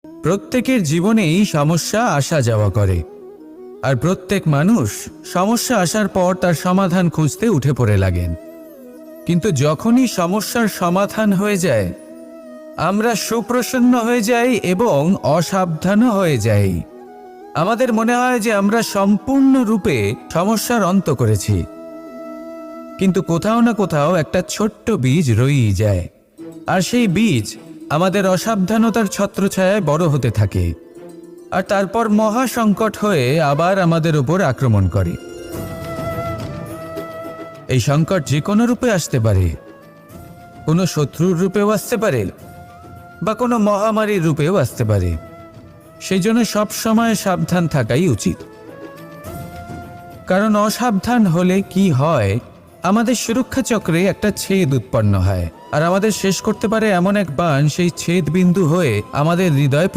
প্রত্যেকের জীবনেই সমস্যা আসা যাওয়া করে, আর প্রত্যেক মানুষ সমস্যা আসার পর তার সমাধান খুঁজতে উঠে পড়ে লাগেন। কিন্তু যখনই সমস্যার সমাধান হয়ে যায়, আমরা সুপ্রসন্ন হয়ে যাই এবং অসাবধানও হয়ে যাই। আমাদের মনে হয় যে আমরা সম্পূর্ণরূপে সমস্যার অন্ত করেছি, কিন্তু কোথাও না কোথাও একটা ছোট্ট বীজ রয়েই যায়, আর সেই বীজ আমাদের অসাবধানতার ছত্রছায়ায় বড় হতে থাকে, আর তারপর মহা সংকট হয়ে আবার আমাদের উপর আক্রমণ করে। এই সংকট যে কোনো রূপে আসতে পারে, কোনো শত্রুর রূপেও আসতে পারে, বা কোনো মহামারীর রূপেও আসতে পারে। সেই জন্য সবসময় সাবধান থাকাই উচিত, কারণ অসাবধান হলে কি হয়, আমাদের সুরক্ষা চক্রে একটা ছেদ উৎপন্ন হয়, আর আমাদের শেষ করতে পারে এমন এক বাণ সেই ছেদ বিন্দু হয়ে আমাদের হৃদয়